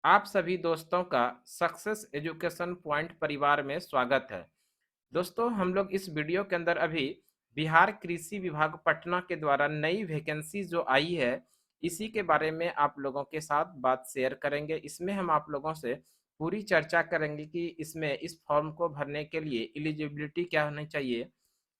आप सभी दोस्तों का सक्सेस एजुकेशन पॉइंट परिवार में स्वागत है। दोस्तों, हम लोग इस वीडियो के अंदर अभी बिहार कृषि विभाग पटना के द्वारा नई वैकेंसी जो आई है, इसी के बारे में आप लोगों के साथ बात शेयर करेंगे। इसमें हम आप लोगों से पूरी चर्चा करेंगे कि इसमें इस फॉर्म को भरने के लिए एलिजिबिलिटी क्या होनी चाहिए,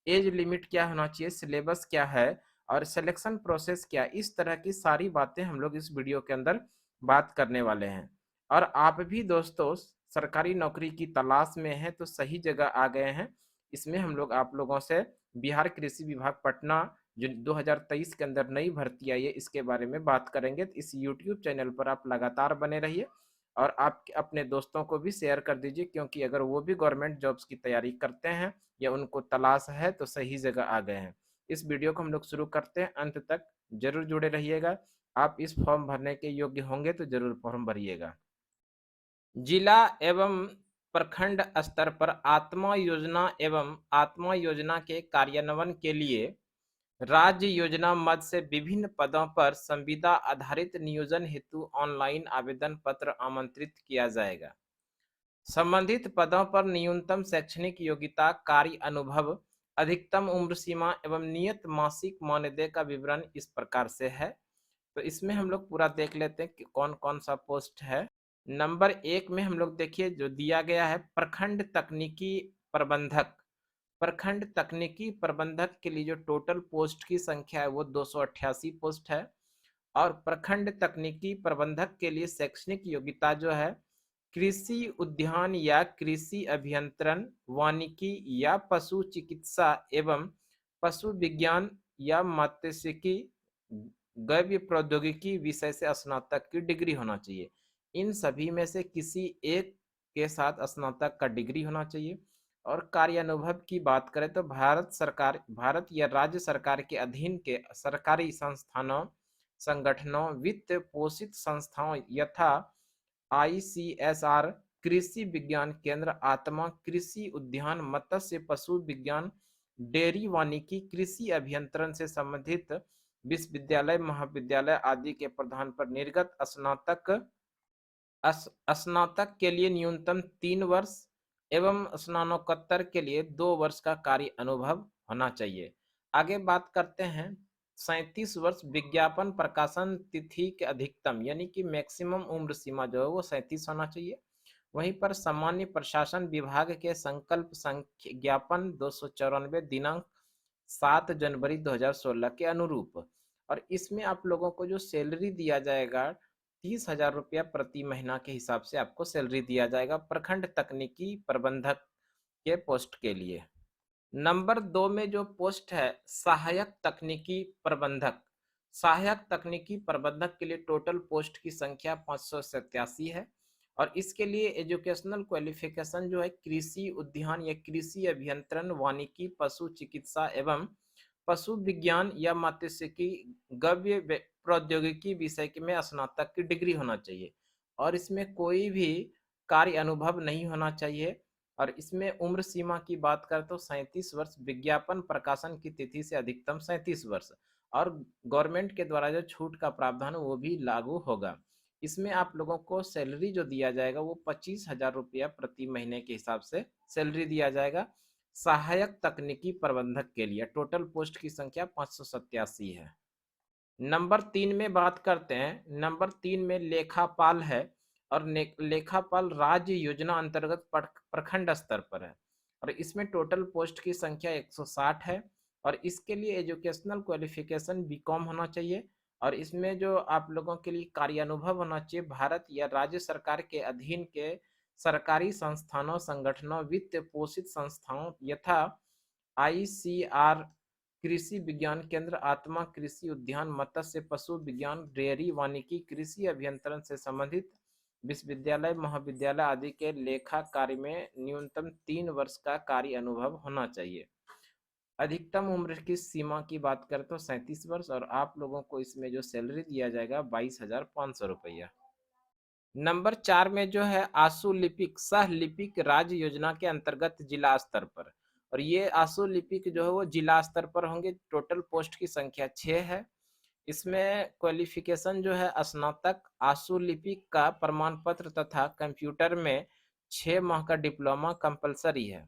एज लिमिट क्या होना चाहिए, सिलेबस क्या है और सिलेक्शन प्रोसेस क्या है। इस तरह की सारी बातें हम लोग इस वीडियो के अंदर बात करने वाले हैं। और आप भी दोस्तों सरकारी नौकरी की तलाश में हैं तो सही जगह आ गए हैं। इसमें हम लोग आप लोगों से बिहार कृषि विभाग पटना जो 2023 के अंदर नई भर्ती आई है, इसके बारे में बात करेंगे। तो इस यूट्यूब चैनल पर आप लगातार बने रहिए और आप अपने दोस्तों को भी शेयर कर दीजिए, क्योंकि अगर वो भी गवर्नमेंट जॉब्स की तैयारी करते हैं या उनको तलाश है तो सही जगह आ गए हैं। इस वीडियो को हम लोग शुरू करते हैं, अंत तक जरूर जुड़े रहिएगा। आप इस फॉर्म भरने के योग्य होंगे तो जरूर फॉर्म भरिएगा। जिला एवं प्रखंड स्तर पर आत्मा योजना के कार्यान्वयन के लिए राज्य योजना मद से विभिन्न पदों पर संविदा आधारित नियोजन हेतु ऑनलाइन आवेदन पत्र आमंत्रित किया जाएगा। संबंधित पदों पर न्यूनतम शैक्षणिक योग्यता, कार्य अनुभव, अधिकतम उम्र सीमा एवं नियत मासिक मानदेय का विवरण इस प्रकार से है। तो इसमें हम लोग पूरा देख लेते हैं कि कौन कौन सा पोस्ट है। नंबर एक में हम लोग देखिए जो दिया गया है, प्रखंड तकनीकी प्रबंधक। प्रखंड तकनीकी प्रबंधक के लिए जो टोटल पोस्ट की संख्या है वो 288 पोस्ट है। और प्रखंड तकनीकी प्रबंधक के लिए शैक्षणिक योग्यता जो है, कृषि उद्यान या कृषि अभियंत्रण, वानिकी या पशु चिकित्सा एवं पशु विज्ञान या मात्स्यिकी, गव्य प्रौद्योगिकी विषय से स्नातक की डिग्री होना चाहिए। इन सभी में से किसी एक के साथ स्नातक का डिग्री होना चाहिए। और कार्यानुभव की बात करें तो भारत या राज्य सरकार के अधीन के सरकारी संस्थानों, संगठनों, वित्त पोषित संस्थाओं यथा आईसीएसआर, कृषि विज्ञान केंद्र, आत्मा कृषि उद्यान, मत्स्य पशु विज्ञान, डेयरी वानिकी, कृषि अभियंत्रण से संबंधित विश्वविद्यालय, महाविद्यालय आदि के प्रधान पर निर्गत स्नातक के लिए न्यूनतम 3 वर्ष एवं स्नातकोत्तर के लिए 2 वर्ष का कार्य अनुभव होना चाहिए। आगे बात करते हैं, 37 वर्ष विज्ञापन प्रकाशन तिथि के अधिकतम यानी कि मैक्सिमम उम्र सीमा जो है वो 37 होना चाहिए। वहीं पर सामान्य प्रशासन विभाग के संकल्प ज्ञापन 294 दिनांक 7 जनवरी 2016 के अनुरूप। और इसमें आप लोगों को जो सैलरी दिया जाएगा, 30,000 रुपया प्रति महीना के हिसाब से आपको सैलरी दिया जाएगा प्रखंड तकनीकी प्रबंधक के पोस्ट के लिए। नंबर 2 में जो पोस्ट है, सहायक तकनीकी प्रबंधक। सहायक तकनीकी प्रबंधक के लिए टोटल पोस्ट की संख्या 587 है। और इसके लिए एजुकेशनल क्वालिफिकेशन जो है, कृषि उद्यान या कृषि अभियंत्रण, वानिकी, पशु चिकित्सा एवं पशु विज्ञान या मात्स्यिकी, गव्य प्रौद्योगिकी विषय में स्नातक की डिग्री होना चाहिए। और इसमें कोई भी कार्य अनुभव नहीं होना चाहिए। और इसमें उम्र सीमा की बात करें तो 37 वर्ष, विज्ञापन प्रकाशन की तिथि से अधिकतम 37 वर्ष। और गवर्नमेंट के द्वारा जो छूट का प्रावधान वो भी लागू होगा। इसमें आप लोगों को सैलरी जो दिया जाएगा वो 25,000 रुपया प्रति महीने के हिसाब से सैलरी दिया जाएगा सहायक तकनीकी प्रबंधक के लिए। टोटल पोस्ट की संख्या 587 है। नंबर 3 में बात करते हैं। नंबर 3 में लेखापाल है। और लेखापाल राज्य योजना अंतर्गत प्रखंड स्तर पर है। और इसमें टोटल पोस्ट की संख्या 160 है। और इसके लिए एजुकेशनल क्वालिफिकेशन बीकॉम होना चाहिए। और इसमें जो आप लोगों के लिए कार्यानुभव होना चाहिए, भारत या राज्य सरकार के अधीन के सरकारी संस्थानों, संगठनों, वित्त पोषित संस्थाओं यथा आईसीआर, कृषि विज्ञान केंद्र, आत्मा कृषि उद्यान, मत्स्य पशु विज्ञान, डेयरी वानिकी, कृषि अभियंत्रण से संबंधित विश्वविद्यालय, महाविद्यालय आदि के लेखा कार्य में न्यूनतम 3 वर्ष का कार्य अनुभव होना चाहिए। अधिकतम उम्र की सीमा की बात करें तो 37 वर्ष। और आप लोगों को इसमें जो सैलरी दिया जाएगा 22,500 रुपया। नंबर 4 में जो है आशु लिपिक सह लिपिक राज्य योजना के अंतर्गत जिला स्तर पर। और ये आशु लिपिक जो है वो जिला स्तर पर होंगे। टोटल पोस्ट की संख्या 6 है। इसमें क्वालिफिकेशन जो है स्नातक, आशुलिपिक का प्रमाण पत्र तथा कंप्यूटर में 6 माह का डिप्लोमा कंपलसरी है।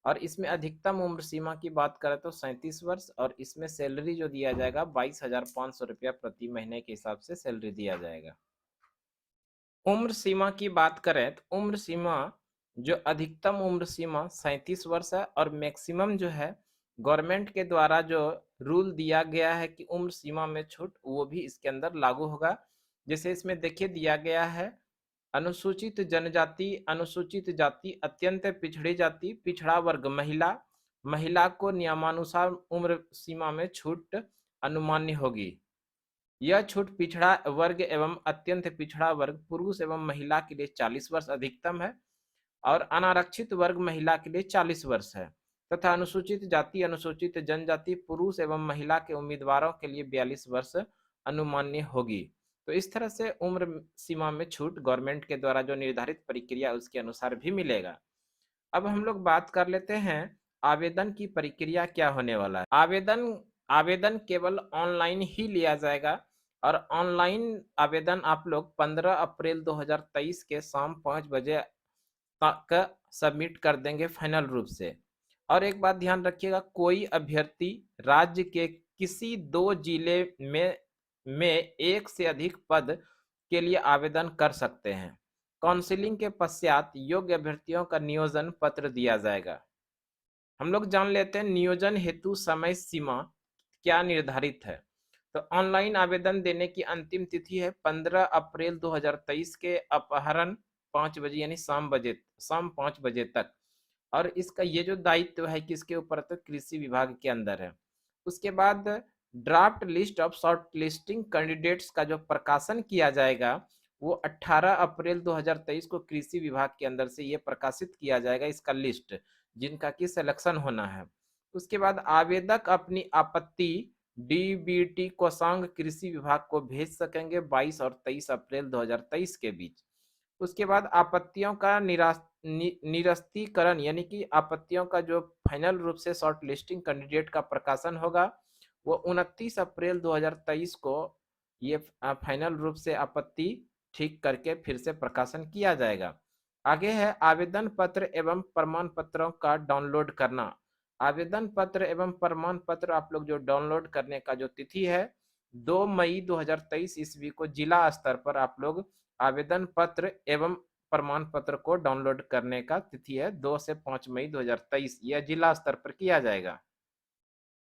और इसमें अधिकतम उम्र सीमा की बात करें तो 37 वर्ष, और इसमें सैलरी जो दिया जाएगा 22,500 रुपया प्रति महीने के हिसाब से सैलरी दिया जाएगा। उम्र सीमा की बात करें तो उम्र सीमा जो अधिकतम उम्र सीमा 37 वर्ष है, और मैक्सिमम जो है गवर्नमेंट के द्वारा जो रूल दिया गया है कि उम्र सीमा में छूट, वो भी इसके अंदर लागू होगा। जैसे इसमें देखिए दिया गया है, अनुसूचित जनजाति, अनुसूचित जाति, अत्यंत पिछड़ी जाति, पिछड़ा वर्ग, महिला, महिला को नियमानुसार उम्र सीमा में छूट अनुमान्य होगी। यह छूट पिछड़ा वर्ग एवं अत्यंत पिछड़ा वर्ग पुरुष एवं महिला के लिए 40 वर्ष अधिकतम है, और अनारक्षित वर्ग महिला के लिए 40 वर्ष है, तथा अनुसूचित जाति, अनुसूचित जनजाति पुरुष एवं महिला के उम्मीदवारों के लिए 42 वर्ष अनुमान्य होगी। तो इस तरह से उम्र सीमा में छूट गवर्नमेंट के द्वारा जो निर्धारित प्रक्रिया उसके अनुसार भी मिलेगा। अब हम लोग बात कर लेते हैं आवेदन की प्रक्रिया क्या होने वाला है। आवेदन आवेदन केवल ऑनलाइन ही लिया जाएगा, और ऑनलाइन आवेदन आप लोग 15 अप्रैल 2023 के शाम 5 बजे तक सबमिट कर देंगे फाइनल रूप से। और एक बात ध्यान रखिएगा, कोई अभ्यर्थी राज्य के किसी 2 जिले में एक से अधिक पद के लिए आवेदन कर सकते हैं। काउंसलिंग के पश्चात योग्य अभ्यर्थियों का नियोजन पत्र दिया जाएगा। हम लोग जान लेते हैं नियोजन हेतु समय सीमा क्या निर्धारित है। तो ऑनलाइन आवेदन देने की अंतिम तिथि है 15 अप्रैल 2023 के अपहरण 5 बजे, यानी शाम 5 बजे तक। और इसका ये जो दायित्व है किसके ऊपर, तो कृषि विभाग के अंदर है। उसके बाद draft list of short listing candidates का जो प्रकाशन किया जाएगा वो 18 अप्रैल 2023 को कृषि विभाग के अंदर से ये प्रकाशित किया जाएगा, इसका लिस्ट जिनका की सिलेक्शन होना है। उसके बाद आवेदक अपनी आपत्ति डीबीटी कोषांग कृषि विभाग को भेज सकेंगे 22 और 23 अप्रैल 2023 के बीच। उसके बाद आपत्तियों का निरस्तीकरण, यानी कि आपत्तियों का जो फाइनल रूप से शॉर्ट लिस्टिंग कैंडिडेट का प्रकाशन होगा वो 29 अप्रैल 2023 को ये फाइनल रूप से आपत्ति ठीक करके फिर से प्रकाशन किया जाएगा। आगे है आवेदन पत्र एवं प्रमाण पत्रों का डाउनलोड करना। आवेदन पत्र एवं प्रमाण पत्र आप लोग जो डाउनलोड करने का जो तिथि है 2 मई 2023 ईस्वी को जिला स्तर पर आप लोग आवेदन पत्र एवं प्रमाण पत्र को डाउनलोड करने का तिथि है 2 से 5 मई 2023, यह जिला स्तर पर किया जाएगा।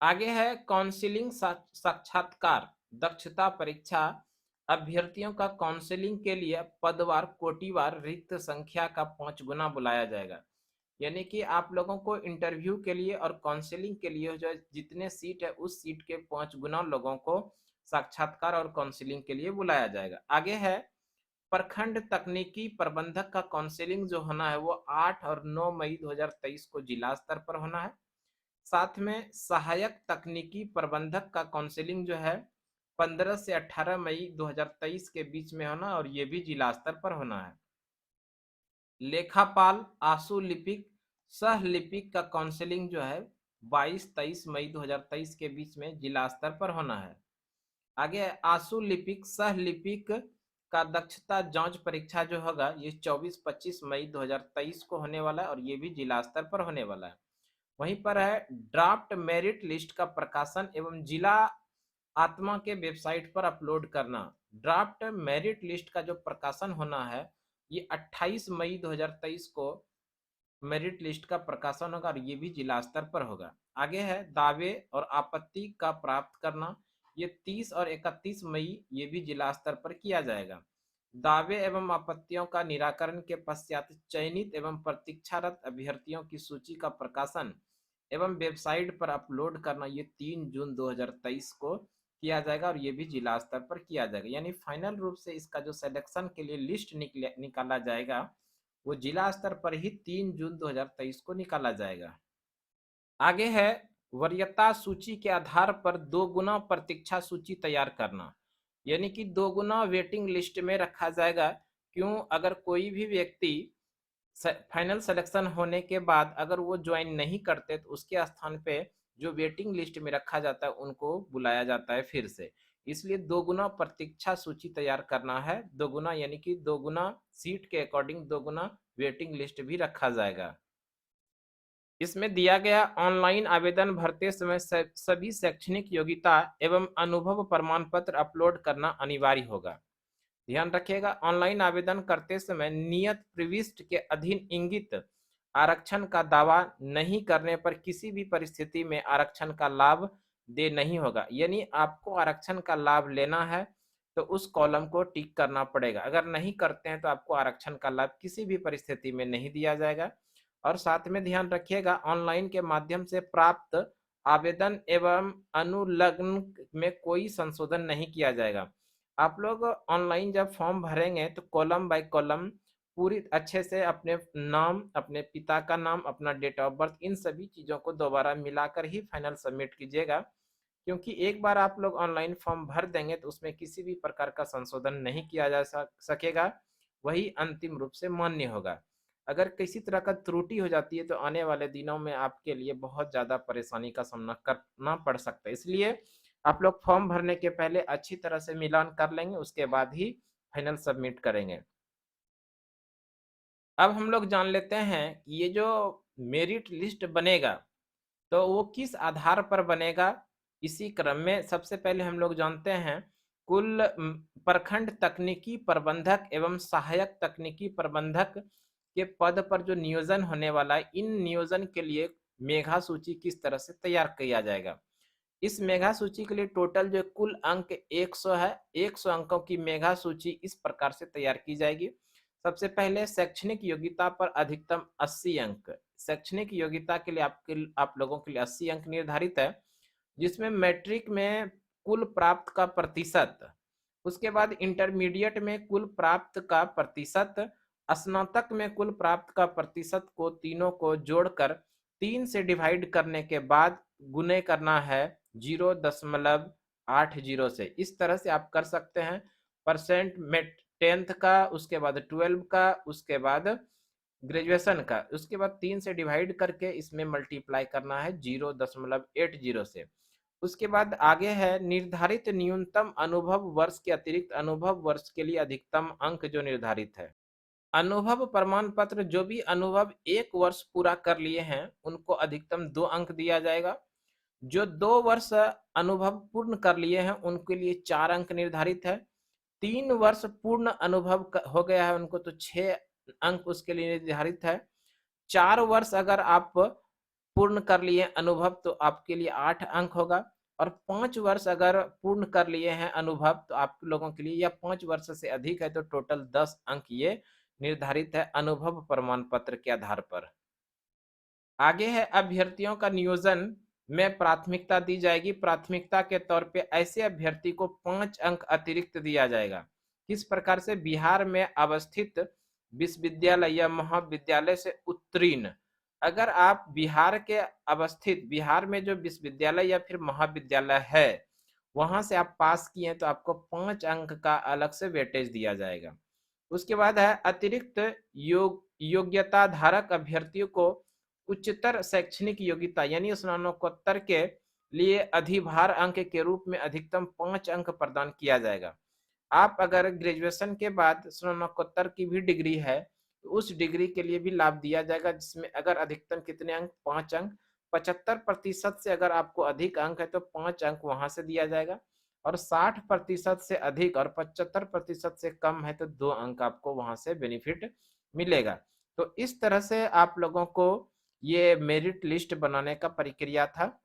आगे है काउंसलिंग साक्षात्कार दक्षता परीक्षा। अभ्यर्थियों का काउंसलिंग के लिए पदवार कोटिवार रिक्त संख्या का 5 गुना बुलाया जाएगा। यानी कि आप लोगों को इंटरव्यू के लिए और काउंसलिंग के लिए जो जितने सीट है उस सीट के 5 गुना लोगों को साक्षात्कार और काउंसलिंग के लिए बुलाया जाएगा। आगे है प्रखंड तकनीकी प्रबंधक का काउंसलिंग जो होना है वो 8 और 9 मई 2023 को जिला स्तर पर होना है। साथ में सहायक तकनीकी प्रबंधक का काउंसलिंग जो है 15 से 18 मई 2023 के बीच में होना, और ये भी जिला स्तर पर होना है। लेखापाल आशु लिपिक सह लिपिक का काउंसलिंग जो है 22-23 मई 2023 के बीच में जिला स्तर पर होना है। आगे आशु लिपिक सह लिपिक का दक्षता जांच परीक्षा जो होगा ये 24-25 मई 2023 को होने वाला है, और ये भी जिला स्तर पर होने वाला है। वहीं पर है ड्राफ्ट मेरिट लिस्ट का प्रकाशन एवं जिला आत्मा के वेबसाइट पर अपलोड करना। ड्राफ्ट मेरिट लिस्ट का जो प्रकाशन होना है ये 28 मई 2023 को मेरिट लिस्ट का प्रकाशन होगा, और ये भी जिला स्तर पर होगा। आगे है दावे और आपत्ति का प्राप्त करना, ये 30 और 31 मई ये भी जिला स्तर पर किया जाएगा। दावे एवं आपत्तियों का निराकरण के पश्चात चयनित एवं प्रतीक्षारत अभ्यर्थियों की सूची का प्रकाशन एवं वेबसाइट पर अपलोड करना, ये 3 जून 2023 को किया जाएगा, और ये भी जिला स्तर पर किया जाएगा। यानी फाइनल रूप से इसका जो सिलेक्शन के लिए लिस्ट निकाला जाएगा वो जिला स्तर पर ही 3 जून 2023 को निकाला जाएगा। आगे है वरीयता सूची के आधार पर 2 गुना प्रतीक्षा सूची तैयार करना, यानी कि 2 गुना वेटिंग लिस्ट में रखा जाएगा। क्यों, अगर कोई भी व्यक्ति फाइनल सिलेक्शन होने के बाद अगर वो ज्वाइन नहीं करते तो उसके स्थान पे जो वेटिंग लिस्ट में रखा जाता है उनको बुलाया जाता है फिर से। इसलिए 2 गुना प्रतीक्षा सूची तैयार करना है। 2 गुना यानी कि 2 गुना सीट के अकॉर्डिंग 2 गुना वेटिंग लिस्ट भी रखा जाएगा। इसमें दिया गया ऑनलाइन आवेदन भरते समय सभी शैक्षणिक योग्यता एवं अनुभव प्रमाण पत्र अपलोड करना अनिवार्य होगा। ध्यान रखिएगा, ऑनलाइन आवेदन करते समय नियत प्रविष्टि के अधीन इंगित आरक्षण का दावा नहीं करने पर किसी भी परिस्थिति में आरक्षण का लाभ दे नहीं होगा। यानी आपको आरक्षण का लाभ लेना है तो उस कॉलम को टिक करना पड़ेगा। अगर नहीं करते हैं तो आपको आरक्षण का लाभ किसी भी परिस्थिति में नहीं दिया जाएगा। और साथ में ध्यान रखिएगा, ऑनलाइन के माध्यम से प्राप्त आवेदन एवं अनुलग्न में कोई संशोधन नहीं किया जाएगा। आप लोग ऑनलाइन जब फॉर्म भरेंगे तो कॉलम बाय कॉलम पूरी अच्छे से अपने नाम, अपने पिता का नाम, अपना डेट ऑफ बर्थ, इन सभी चीज़ों को दोबारा मिलाकर ही फाइनल सबमिट कीजिएगा। क्योंकि एक बार आप लोग ऑनलाइन फॉर्म भर देंगे तो उसमें किसी भी प्रकार का संशोधन नहीं किया जा सकेगा, वही अंतिम रूप से मान्य होगा। अगर किसी तरह का त्रुटि हो जाती है तो आने वाले दिनों में आपके लिए बहुत ज़्यादा परेशानी का सामना करना पड़ सकता है। इसलिए आप लोग फॉर्म भरने के पहले अच्छी तरह से मिलान कर लेंगे, उसके बाद ही फाइनल सबमिट करेंगे। अब हम लोग जान लेते हैं कि ये जो मेरिट लिस्ट बनेगा तो वो किस आधार पर बनेगा। इसी क्रम में सबसे पहले हम लोग जानते हैं कुल प्रखंड तकनीकी प्रबंधक एवं सहायक तकनीकी प्रबंधक के पद पर जो नियोजन होने वाला है, इन नियोजन के लिए मेघा सूची किस तरह से तैयार किया जाएगा। इस मेघा सूची के लिए टोटल जो कुल अंक 100 है, 100 अंकों की मेघा सूची इस प्रकार से तैयार की जाएगी। सबसे पहले शैक्षणिक योग्यता पर अधिकतम 80 अंक। शैक्षणिक योग्यता के लिए आप लोगों के लिए 80 अंक निर्धारित है, जिसमें मैट्रिक में कुल प्राप्त का प्रतिशत, उसके बाद इंटरमीडिएट में कुल प्राप्त का प्रतिशत, स्नातक में कुल प्राप्त का प्रतिशत को तीनों को जोड़कर 3 से डिवाइड करने के बाद गुने करना है 0.80 से। इस तरह से आप कर सकते हैं। परसेंट में 10th का, उसके बाद 12 का, उसके बाद ग्रेजुएशन का, उसके बाद 3 से डिवाइड करके इसमें मल्टीप्लाई करना है 0.80 से। उसके बाद आगे है निर्धारित न्यूनतम अनुभव वर्ष के अतिरिक्त अनुभव वर्ष के लिए अधिकतम अंक जो निर्धारित है। अनुभव प्रमाण पत्र, जो भी अनुभव 1 वर्ष पूरा कर लिए हैं उनको अधिकतम 2 अंक दिया जाएगा। जो 2 वर्ष अनुभव पूर्ण कर लिए हैं उनके लिए 4 अंक निर्धारित है। 3 वर्ष पूर्ण अनुभव हो गया है उनको तो 6 अंक उसके लिए निर्धारित है। 4 वर्ष अगर आप पूर्ण कर लिए अनुभव तो आपके लिए 8 अंक होगा। और 5 वर्ष अगर पूर्ण कर लिए हैं अनुभव तो आप लोगों के लिए, या 5 वर्ष से अधिक है तो टोटल 10 अंक ये निर्धारित है अनुभव प्रमाण पत्र के आधार पर। आगे है अभ्यर्थियों का नियोजन में प्राथमिकता दी जाएगी। प्राथमिकता के तौर पे ऐसे अभ्यर्थी को 5 अंक अतिरिक्त दिया जाएगा। किस प्रकार से, बिहार में अवस्थित विश्वविद्यालय या महाविद्यालय से उत्तीर्ण, अगर आप बिहार के अवस्थित, बिहार में जो विश्वविद्यालय या फिर महाविद्यालय है वहां से आप पास किए हैं तो आपको 5 अंक का अलग से वेटेज दिया जाएगा। उसके बाद है अतिरिक्त योग्यता धारक अभ्यर्थियों को उच्चतर शैक्षणिक योग्यता यानी स्नातकोत्तर के लिए अधिभार अंक के रूप में अधिकतम 5 अंक प्रदान किया जाएगा। आप अगर ग्रेजुएशन के बाद स्नातकोत्तर की भी डिग्री है तो उस डिग्री के लिए भी लाभ दिया जाएगा, जिसमें अगर अधिकतम कितने अंक, 5 अंक। 75% से अगर आपको अधिक अंक है तो 5 अंक वहां से दिया जाएगा, और 60% से अधिक और 75% से कम है तो 2 अंक आपको वहां से बेनिफिट मिलेगा। तो इस तरह से आप लोगों को ये मेरिट लिस्ट बनाने का प्रक्रिया था।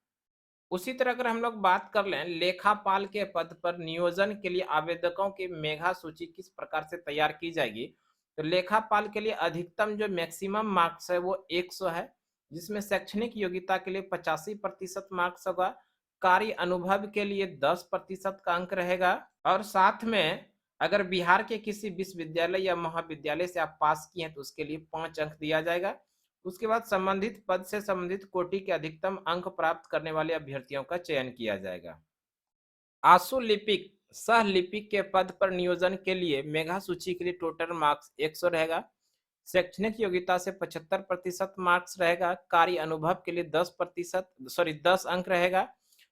उसी तरह अगर हम लोग बात कर लें लेखापाल के पद पर नियोजन के लिए आवेदकों की मेघा सूची किस प्रकार से तैयार की जाएगी, तो लेखापाल के लिए अधिकतम जो मैक्सिमम मार्क्स है वो 100 है, जिसमें शैक्षणिक योग्यता के लिए 85% मार्क्स होगा, कार्य अनुभव के लिए 10% का अंक रहेगा, और साथ में अगर बिहार के किसी विश्वविद्यालय या महाविद्यालय से आप पास किए हैं तो उसके लिए 5 अंक दिया जाएगा। उसके बाद संबंधित पद से संबंधित कोटि के अधिकतम अंक प्राप्त करने वाले अभ्यर्थियों का चयन किया जाएगा। आशु लिपिक सह लिपिक के पद पर नियोजन के लिए मेघा सूची के लिए टोटल मार्क्स 100 रहेगा। शैक्षणिक योग्यता से 75% मार्क्स रहेगा। कार्य अनुभव के लिए 10% 10 अंक रहेगा।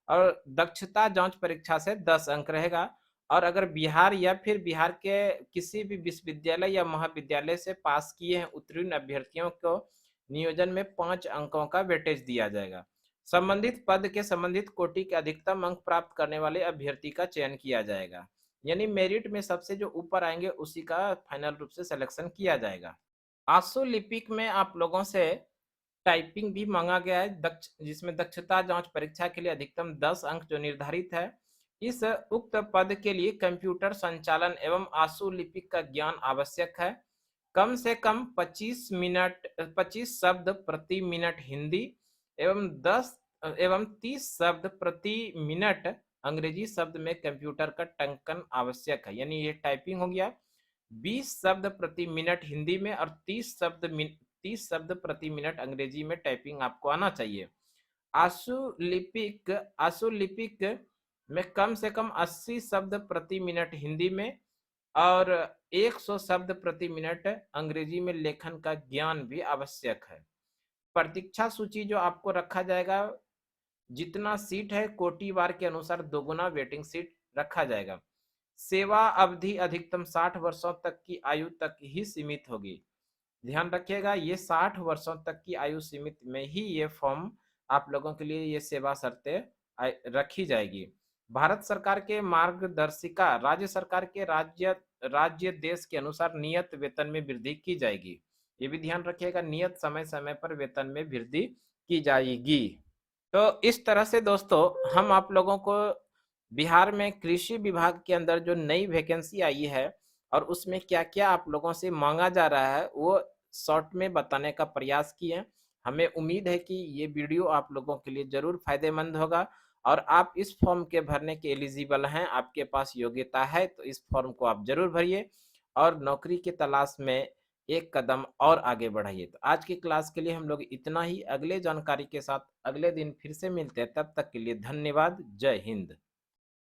और दक्षता जांच परीक्षा से 10 अंक रहेगा। और अगर बिहार या फिर बिहार के किसी भी विश्वविद्यालय या महाविद्यालय से पास किए हैं उत्तीर्ण अभ्यर्थियों को नियोजन में 5 अंकों का वेटेज दिया जाएगा। संबंधित पद के संबंधित कोटि के अधिकतम अंक प्राप्त करने वाले अभ्यर्थी का चयन किया जाएगा। यानी मेरिट में सबसे जो ऊपर आएंगे उसी का फाइनल रूप से सिलेक्शन किया जाएगा। आंसू लिपिक में आप लोगों से टाइपिंग भी मांगा गया है, जिसमें दक्षता जांच परीक्षा के लिए अधिकतम 10 अंक जो निर्धारित है। इस उक्त पद के लिए कंप्यूटर संचालन एवं आंसू लिपिक का ज्ञान आवश्यक है। कम से कम 25 शब्द प्रति मिनट हिंदी एवं 30 शब्द प्रति मिनट अंग्रेजी शब्द में कंप्यूटर का टंकन आवश्यक है। यानी ये टाइपिंग हो गया। 20 शब्द प्रति मिनट हिंदी में और 30 शब्द प्रति मिनट अंग्रेजी में टाइपिंग आपको आना चाहिए। आंसू लिपिक में कम से कम 80 शब्द प्रति मिनट हिंदी में और 100 शब्द प्रति मिनट अंग्रेजी में लेखन का ज्ञान भी आवश्यक है। प्रतीक्षा सूची जो आपको रखा जाएगा, जितना सीट है कोटिवार के अनुसार दोगुना वेटिंग सीट रखा जाएगा। सेवा अवधि अधिकतम 60 वर्षों तक की आयु तक ही सीमित होगी। ध्यान रखिएगा, ये 60 वर्षों तक की आयु सीमित में ही ये फॉर्म आप लोगों के लिए ये सेवा शर्तें रखी जाएगी। भारत सरकार के मार्गदर्शिका राज्य सरकार के राज्य देश के अनुसार नियत वेतन में वृद्धि की जाएगी। ये भी ध्यान रखिएगा, नियत समय समय पर वेतन में वृद्धि की जाएगी। तो इस तरह से दोस्तों हम आप लोगों को बिहार में कृषि विभाग के अंदर जो नई वैकेंसी आई है और उसमें क्या क्या आप लोगों से मांगा जा रहा है वो शॉर्ट में बताने का प्रयास किए। हमें उम्मीद है कि ये वीडियो आप लोगों के लिए जरूर फायदेमंद होगा और आप इस फॉर्म के भरने के एलिजिबल हैं, आपके पास योग्यता है तो इस फॉर्म को आप जरूर भरिए और नौकरी की तलाश में एक कदम और आगे बढ़ाइए। तो आज की क्लास के लिए हम लोग इतना ही। अगले जानकारी के साथ अगले दिन फिर से मिलते हैं, तब तक के लिए धन्यवाद। जय हिंद।